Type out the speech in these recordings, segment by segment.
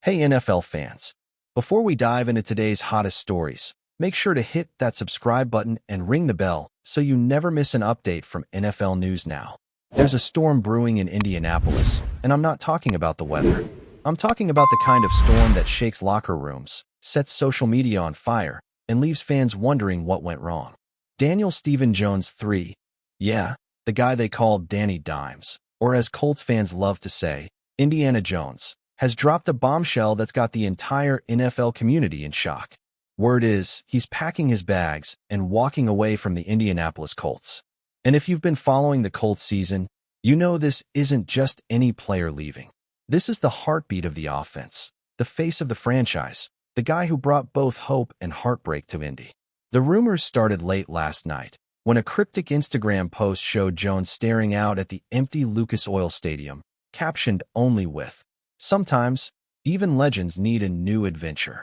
Hey NFL fans, before we dive into today's hottest stories, make sure to hit that subscribe button and ring the bell so you never miss an update from NFL News Now. There's a storm brewing in Indianapolis, and I'm not talking about the weather. I'm talking about the kind of storm that shakes locker rooms, sets social media on fire, and leaves fans wondering what went wrong. Daniel Stephen Jones III, yeah, the guy they called Danny Dimes, or as Colts fans love to say, Indiana Jones, has dropped a bombshell that's got the entire NFL community in shock. Word is, he's packing his bags and walking away from the Indianapolis Colts. And if you've been following the Colts season, you know this isn't just any player leaving. This is the heartbeat of the offense, the face of the franchise, the guy who brought both hope and heartbreak to Indy. The rumors started late last night, when a cryptic Instagram post showed Jones staring out at the empty Lucas Oil Stadium, captioned only with, "Sometimes, even legends need a new adventure."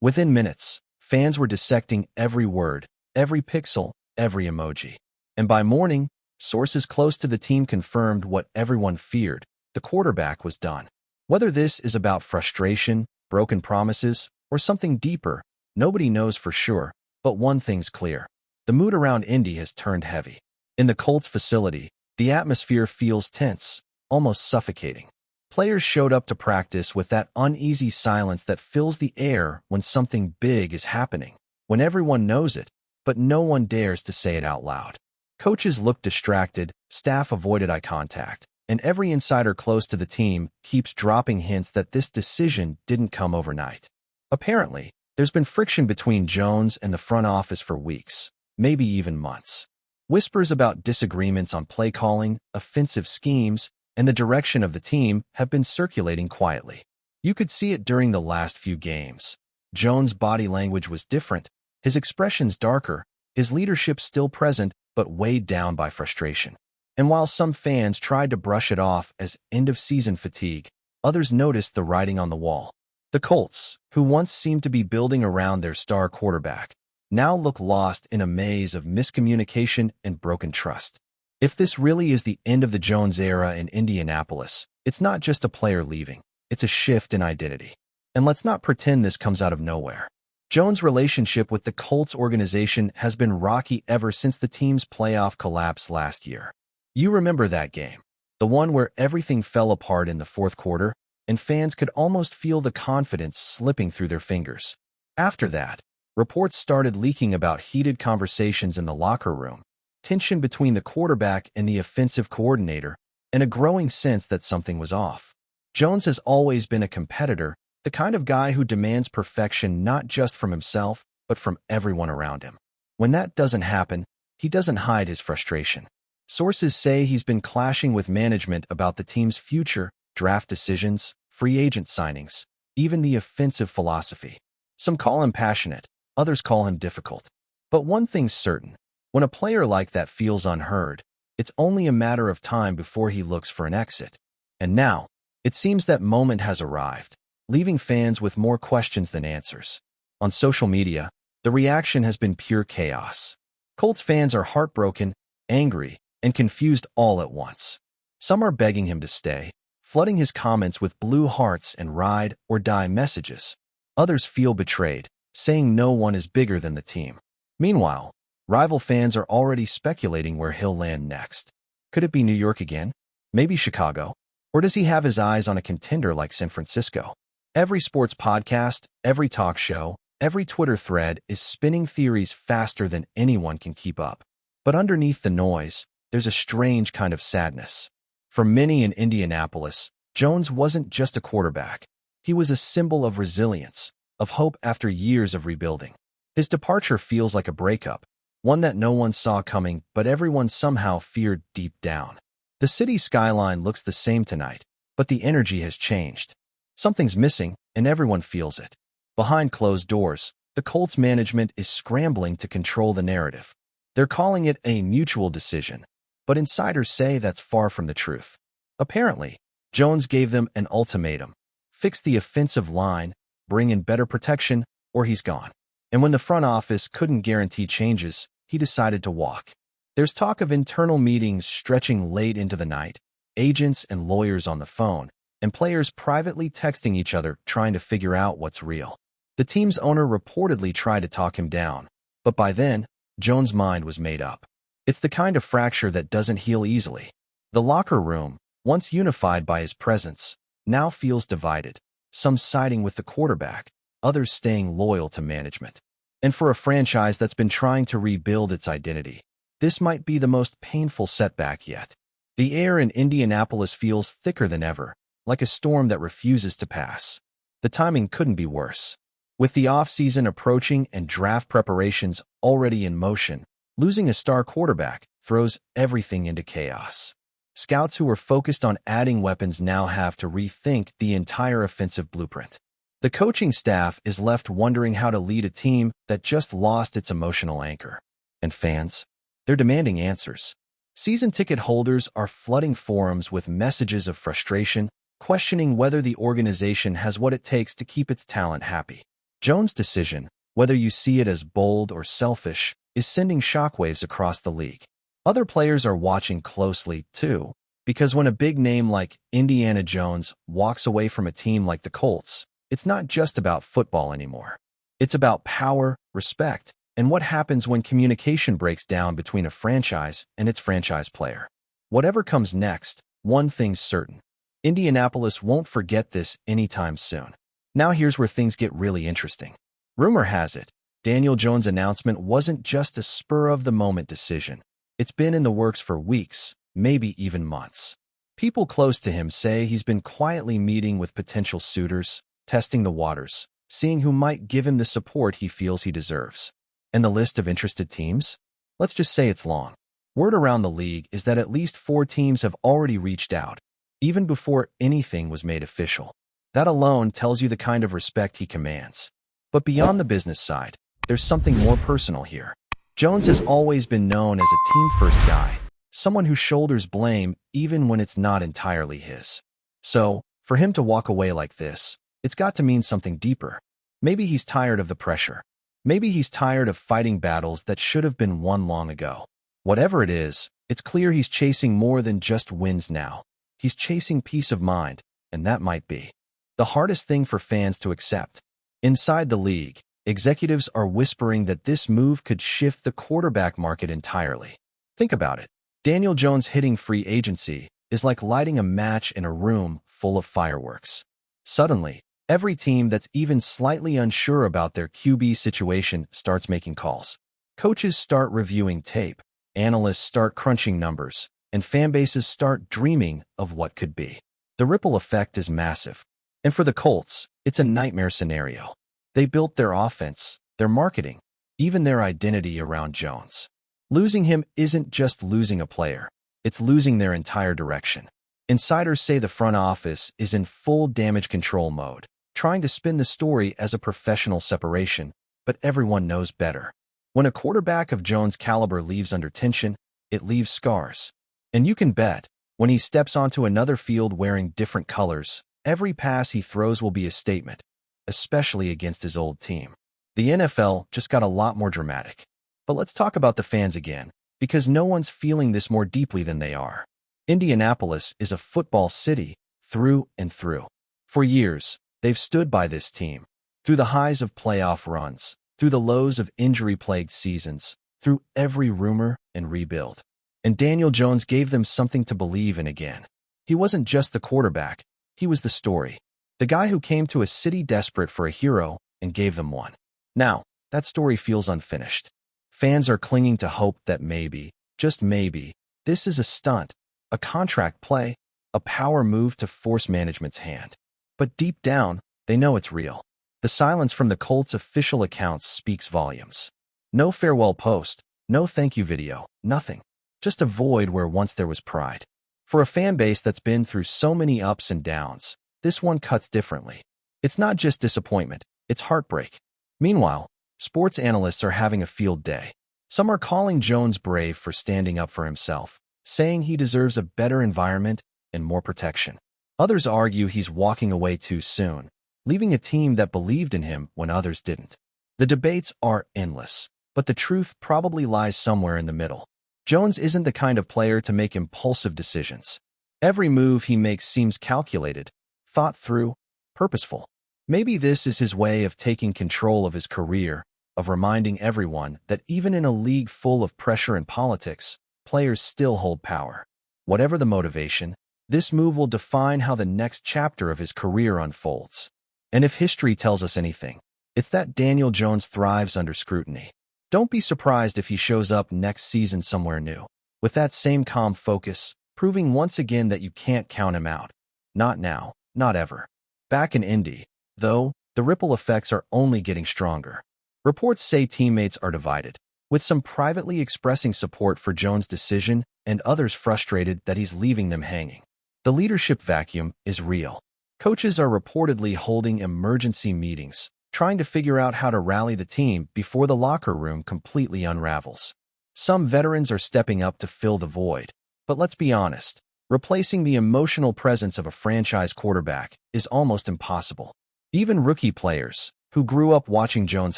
Within minutes, fans were dissecting every word, every pixel, every emoji. And by morning, sources close to the team confirmed what everyone feared: the quarterback was done. Whether this is about frustration, broken promises, or something deeper, nobody knows for sure, but one thing's clear. The mood around Indy has turned heavy. In the Colts facility, the atmosphere feels tense, almost suffocating. Players showed up to practice with that uneasy silence that fills the air when something big is happening, when everyone knows it, but no one dares to say it out loud. Coaches looked distracted, staff avoided eye contact, and every insider close to the team keeps dropping hints that this decision didn't come overnight. Apparently, there's been friction between Jones and the front office for weeks, maybe even months. Whispers about disagreements on play calling, offensive schemes, and the direction of the team have been circulating quietly. You could see it during the last few games. Jones' body language was different, his expressions darker, his leadership still present but weighed down by frustration. And while some fans tried to brush it off as end-of-season fatigue, others noticed the writing on the wall. The Colts, who once seemed to be building around their star quarterback, now look lost in a maze of miscommunication and broken trust. If this really is the end of the Jones era in Indianapolis, it's not just a player leaving, it's a shift in identity. And let's not pretend this comes out of nowhere. Jones' relationship with the Colts organization has been rocky ever since the team's playoff collapse last year. You remember that game, the one where everything fell apart in the fourth quarter, and fans could almost feel the confidence slipping through their fingers. After that, reports started leaking about heated conversations in the locker room, tension between the quarterback and the offensive coordinator, and a growing sense that something was off. Jones has always been a competitor, the kind of guy who demands perfection not just from himself, but from everyone around him. When that doesn't happen, he doesn't hide his frustration. Sources say he's been clashing with management about the team's future, draft decisions, free agent signings, even the offensive philosophy. Some call him passionate, others call him difficult. But one thing's certain: when a player like that feels unheard, it's only a matter of time before he looks for an exit. And now, it seems that moment has arrived, leaving fans with more questions than answers. On social media, the reaction has been pure chaos. Colts fans are heartbroken, angry, and confused all at once. Some are begging him to stay, flooding his comments with blue hearts and ride or die messages. Others feel betrayed, saying no one is bigger than the team. Meanwhile, rival fans are already speculating where he'll land next. Could it be New York again? Maybe Chicago? Or does he have his eyes on a contender like San Francisco? Every sports podcast, every talk show, every Twitter thread is spinning theories faster than anyone can keep up. But underneath the noise, there's a strange kind of sadness. For many in Indianapolis, Jones wasn't just a quarterback. He was a symbol of resilience, of hope after years of rebuilding. His departure feels like a breakup, one that no one saw coming but everyone somehow feared deep down. The city skyline looks the same tonight, but the energy has changed. Something's missing, and everyone feels it. Behind closed doors, the Colts management is scrambling to control the narrative. They're calling it a mutual decision, but insiders say that's far from the truth. Apparently, Jones gave them an ultimatum: fix the offensive line, bring in better protection, or he's gone. And when the front office couldn't guarantee changes, he decided to walk. There's talk of internal meetings stretching late into the night, agents and lawyers on the phone, and players privately texting each other trying to figure out what's real. The team's owner reportedly tried to talk him down, but by then, Jones' mind was made up. It's the kind of fracture that doesn't heal easily. The locker room, once unified by his presence, now feels divided, some siding with the quarterback, others staying loyal to management. And for a franchise that's been trying to rebuild its identity, this might be the most painful setback yet. The air in Indianapolis feels thicker than ever, like a storm that refuses to pass. The timing couldn't be worse. With the offseason approaching and draft preparations already in motion, losing a star quarterback throws everything into chaos. Scouts who were focused on adding weapons now have to rethink the entire offensive blueprint. The coaching staff is left wondering how to lead a team that just lost its emotional anchor. And fans? They're demanding answers. Season ticket holders are flooding forums with messages of frustration, questioning whether the organization has what it takes to keep its talent happy. Jones' decision, whether you see it as bold or selfish, is sending shockwaves across the league. Other players are watching closely, too, because when a big name like Indiana Jones walks away from a team like the Colts, it's not just about football anymore. It's about power, respect, and what happens when communication breaks down between a franchise and its franchise player. Whatever comes next, one thing's certain. Indianapolis won't forget this anytime soon. Now here's where things get really interesting. Rumor has it, Daniel Jones' announcement wasn't just a spur-of-the-moment decision. It's been in the works for weeks, maybe even months. People close to him say he's been quietly meeting with potential suitors, testing the waters, seeing who might give him the support he feels he deserves. And the list of interested teams? Let's just say it's long. Word around the league is that at least 4 teams have already reached out, even before anything was made official. That alone tells you the kind of respect he commands. But beyond the business side, there's something more personal here. Jones has always been known as a team-first guy, someone who shoulders blame even when it's not entirely his. So, for him to walk away like this, it's got to mean something deeper. Maybe he's tired of the pressure. Maybe he's tired of fighting battles that should have been won long ago. Whatever it is, it's clear he's chasing more than just wins now. He's chasing peace of mind, and that might be the hardest thing for fans to accept. Inside the league, executives are whispering that this move could shift the quarterback market entirely. Think about it. Daniel Jones hitting free agency is like lighting a match in a room full of fireworks. Suddenly, every team that's even slightly unsure about their QB situation starts making calls. Coaches start reviewing tape, analysts start crunching numbers, and fan bases start dreaming of what could be. The ripple effect is massive. And for the Colts, it's a nightmare scenario. They built their offense, their marketing, even their identity around Jones. Losing him isn't just losing a player, it's losing their entire direction. Insiders say the front office is in full damage control mode, trying to spin the story as a professional separation, but everyone knows better. When a quarterback of Jones' caliber leaves under tension, it leaves scars. And you can bet, when he steps onto another field wearing different colors, every pass he throws will be a statement, especially against his old team. The NFL just got a lot more dramatic. But let's talk about the fans again, because no one's feeling this more deeply than they are. Indianapolis is a football city, through and through. For years, they've stood by this team. Through the highs of playoff runs, through the lows of injury-plagued seasons, through every rumor and rebuild. And Daniel Jones gave them something to believe in again. He wasn't just the quarterback, he was the story. The guy who came to a city desperate for a hero and gave them one. Now, that story feels unfinished. Fans are clinging to hope that maybe, just maybe, this is a stunt, a contract play, a power move to force management's hand. But deep down, they know it's real. The silence from the Colts' official accounts speaks volumes. No farewell post, no thank you video, nothing. Just a void where once there was pride. For a fan base that's been through so many ups and downs, this one cuts differently. It's not just disappointment, it's heartbreak. Meanwhile, sports analysts are having a field day. Some are calling Jones brave for standing up for himself, saying he deserves a better environment and more protection. Others argue he's walking away too soon, leaving a team that believed in him when others didn't. The debates are endless, but the truth probably lies somewhere in the middle. Jones isn't the kind of player to make impulsive decisions. Every move he makes seems calculated, thought through, purposeful. Maybe this is his way of taking control of his career, of reminding everyone that even in a league full of pressure and politics, players still hold power. Whatever the motivation, this move will define how the next chapter of his career unfolds. And if history tells us anything, it's that Daniel Jones thrives under scrutiny. Don't be surprised if he shows up next season somewhere new, with that same calm focus, proving once again that you can't count him out. Not now, not ever. Back in Indy, though, the ripple effects are only getting stronger. Reports say teammates are divided, with some privately expressing support for Jones' decision and others frustrated that he's leaving them hanging. The leadership vacuum is real. Coaches are reportedly holding emergency meetings, trying to figure out how to rally the team before the locker room completely unravels. Some veterans are stepping up to fill the void, but let's be honest, replacing the emotional presence of a franchise quarterback is almost impossible. Even rookie players, who grew up watching Jones'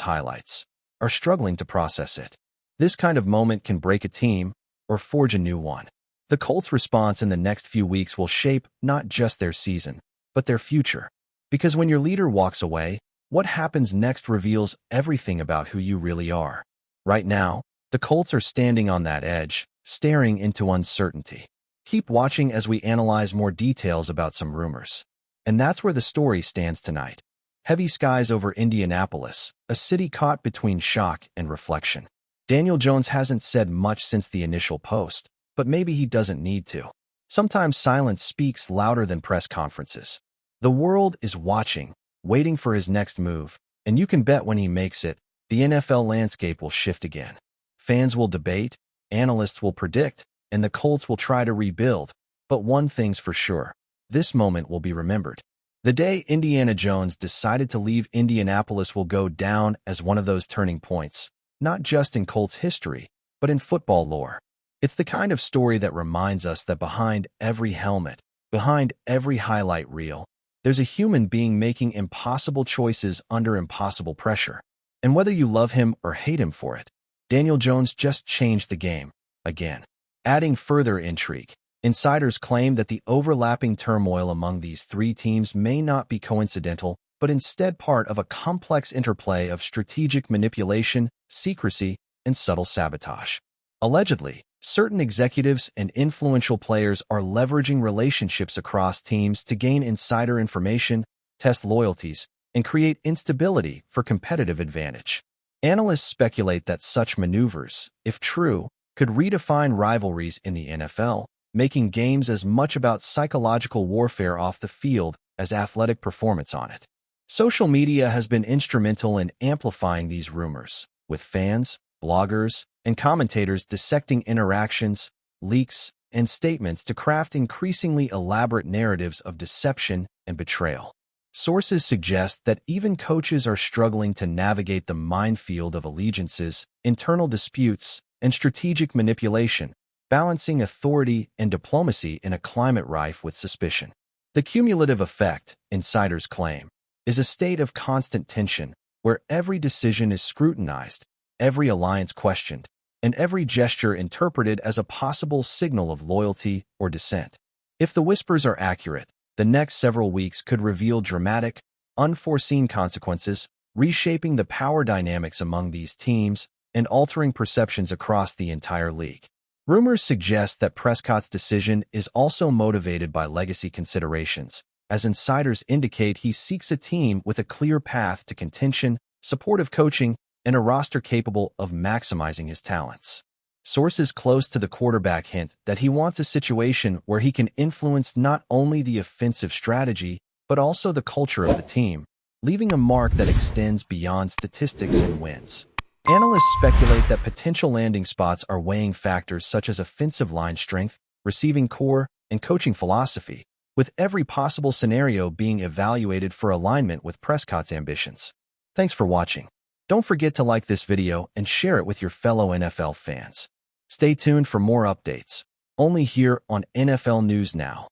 highlights, are struggling to process it. This kind of moment can break a team or forge a new one. The Colts' response in the next few weeks will shape not just their season, but their future. Because when your leader walks away, what happens next reveals everything about who you really are. Right now, the Colts are standing on that edge, staring into uncertainty. Keep watching as we analyze more details about some rumors. And that's where the story stands tonight. Heavy skies over Indianapolis, a city caught between shock and reflection. Daniel Jones hasn't said much since the initial post, but maybe he doesn't need to. Sometimes silence speaks louder than press conferences. The world is watching, waiting for his next move, and you can bet when he makes it, the NFL landscape will shift again. Fans will debate, analysts will predict, and the Colts will try to rebuild. But one thing's for sure, this moment will be remembered. The day Indiana Jones decided to leave Indianapolis will go down as one of those turning points, not just in Colts history, but in football lore. It's the kind of story that reminds us that behind every helmet, behind every highlight reel, there's a human being making impossible choices under impossible pressure. And whether you love him or hate him for it, Daniel Jones just changed the game, again. Adding further intrigue, insiders claim that the overlapping turmoil among these three teams may not be coincidental, but instead part of a complex interplay of strategic manipulation, secrecy, and subtle sabotage. Allegedly, certain executives and influential players are leveraging relationships across teams to gain insider information, test loyalties, and create instability for competitive advantage. Analysts speculate that such maneuvers, if true, could redefine rivalries in the NFL, making games as much about psychological warfare off the field as athletic performance on it. Social media has been instrumental in amplifying these rumors, with fans, bloggers, and commentators dissecting interactions, leaks, and statements to craft increasingly elaborate narratives of deception and betrayal. Sources suggest that even coaches are struggling to navigate the minefield of allegiances, internal disputes, and strategic manipulation, balancing authority and diplomacy in a climate rife with suspicion. The cumulative effect, insiders claim, is a state of constant tension where every decision is scrutinized, every alliance questioned, and every gesture interpreted as a possible signal of loyalty or dissent. If the whispers are accurate, the next several weeks could reveal dramatic, unforeseen consequences, reshaping the power dynamics among these teams and altering perceptions across the entire league. Rumors suggest that Prescott's decision is also motivated by legacy considerations, as insiders indicate he seeks a team with a clear path to contention, supportive coaching, and a roster capable of maximizing his talents. Sources close to the quarterback hint that he wants a situation where he can influence not only the offensive strategy, but also the culture of the team, leaving a mark that extends beyond statistics and wins. Analysts speculate that potential landing spots are weighing factors such as offensive line strength, receiving core, and coaching philosophy, with every possible scenario being evaluated for alignment with Prescott's ambitions. Thanks for watching. Don't forget to like this video and share it with your fellow NFL fans. Stay tuned for more updates, only here on NFL News Now.